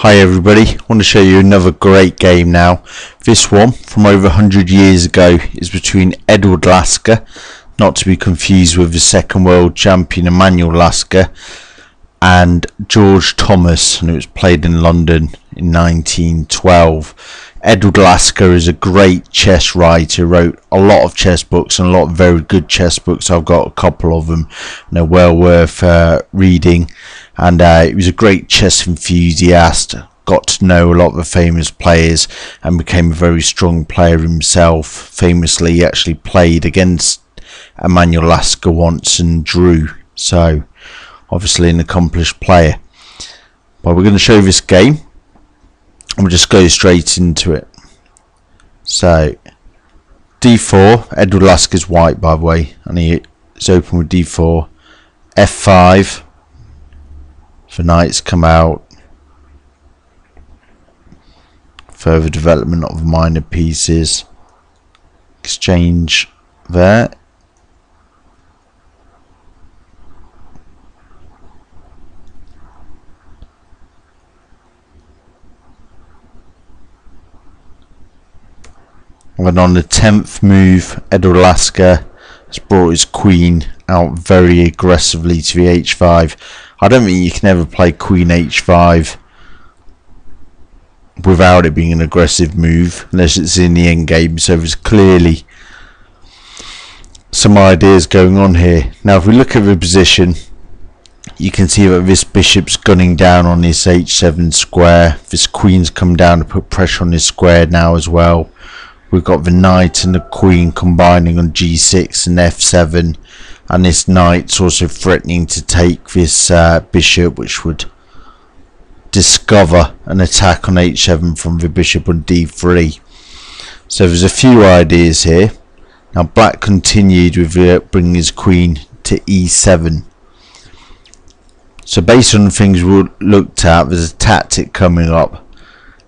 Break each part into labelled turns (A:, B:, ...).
A: Hi everybody, I want to show you another great game now. This one from over 100 years ago is between Edward Lasker, not to be confused with the second world champion Emmanuel Lasker, and George Thomas, and it was played in London in 1912. Edward Lasker is a great chess writer, wrote a lot of chess books and a lot of very good chess books. I've got a couple of them and they're well worth reading. And he was a great chess enthusiast, got to know a lot of the famous players and became a very strong player himself. Famously, he actually played against Emmanuel Lasker once and drew, so obviously an accomplished player. But we're going to show this game and we'll just go straight into it. So d4, Edward Lasker's white by the way, and he is open with d4, f5, the knights come out, further development of minor pieces, exchange there. And on the 10th move, Edward Lasker has brought his queen out very aggressively to the h5. I don't think you can ever play queen h5 without it being an aggressive move, unless it's in the end game. So there's clearly some ideas going on here. Now if we look at the position, you can see that this bishop's gunning down on this h7 square. This queen's come down to put pressure on this square now as well. We've got the knight and the queen combining on g6 and f7, and this knight's also threatening to take this bishop, which would discover an attack on h7 from the bishop on d3. So there's a few ideas here. Now black continued with bringing his queen to e7. So based on the things we looked at, there's a tactic coming up,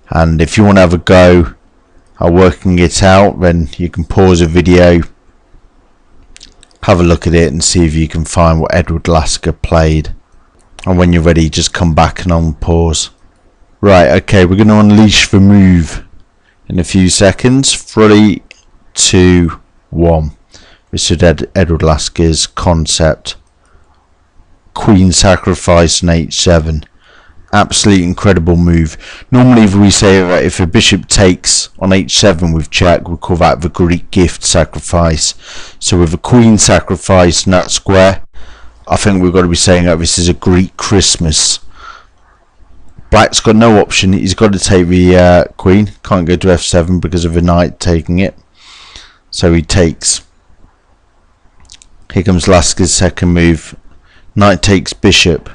A: and if you want to have a go at working it out, then you can pause the video, have a look at it and see if you can find what Edward Lasker played, and when you're ready just come back and unpause. Right, okay, we're going to unleash the move in a few seconds. 3, 2, 1. This is Edward Lasker's concept. Queen sacrifice on h7. Absolutely incredible move. Normally we say that if a bishop takes on h7 with check, we call that the Greek gift sacrifice. So with a queen sacrifice in that square, I think we've got to be saying that this is a Greek Christmas. Black's got no option, he's got to take the queen, can't go to f7 because of the knight taking it. So he takes. Here comes Lasker's second move. Knight takes bishop.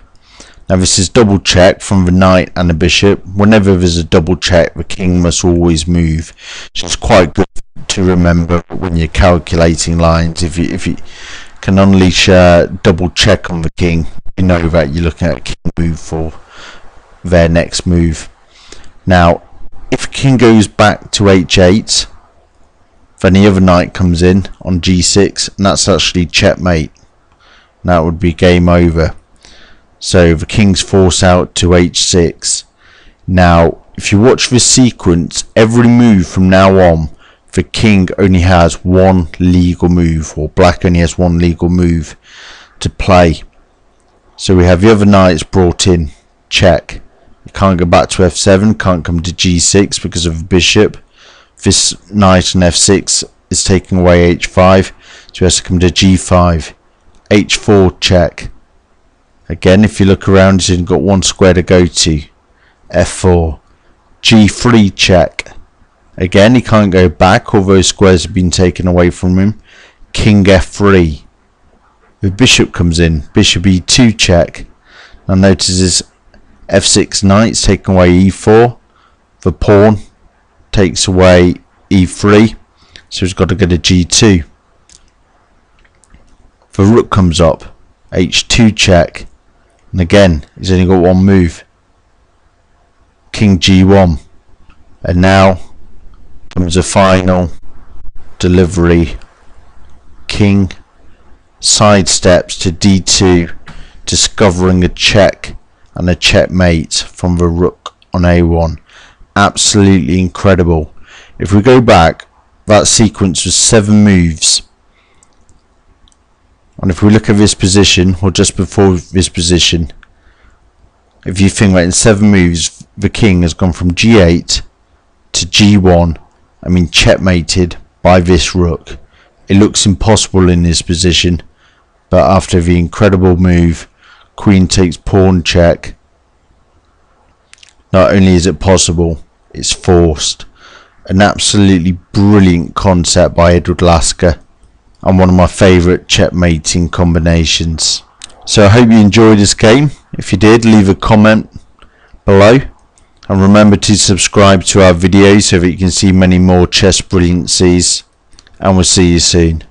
A: Now this is double check from the knight and the bishop. Whenever there's a double check, the king must always move. It's quite good to remember when you're calculating lines. If you can unleash a double check on the king, you know that you're looking at a king move for their next move. Now if king goes back to h8, then the other knight comes in on g6, and that's actually checkmate. And that would be game over. So the king's forced out to h6. Now if you watch this sequence, every move from now on, the king only has one legal move, or black only has one legal move to play. So we have the other knights brought in, check. You can't go back to f7, can't come to g6 because of the bishop. This knight on f6 is taking away h5, so he has to come to g5. h4 check. Again, if you look around, he's got one square to go to. f4. g3 check. Again, he can't go back, all those squares have been taken away from him. King f3. The bishop comes in. Bishop e2 check. Now notice this f6 knight's taking away e4. The pawn takes away e3. So he's got to go to g2. The rook comes up. h2 check. And again, he's only got one move. King g1. And now comes a final delivery. King sidesteps to d2, discovering a check and a checkmate from the rook on a1. Absolutely incredible. If we go back, that sequence was 7 moves. And if we look at this position, or just before this position, if you think that in 7 moves, the king has gone from g8 to g1, I mean checkmated by this rook. It looks impossible in this position, but after the incredible move, queen takes pawn check, not only is it possible, it's forced. An absolutely brilliant concept by Edward Lasker, and one of my favourite checkmating combinations. So I hope you enjoyed this game. If you did, leave a comment below, and remember to subscribe to our videos so that you can see many more chess brilliancies, and we'll see you soon.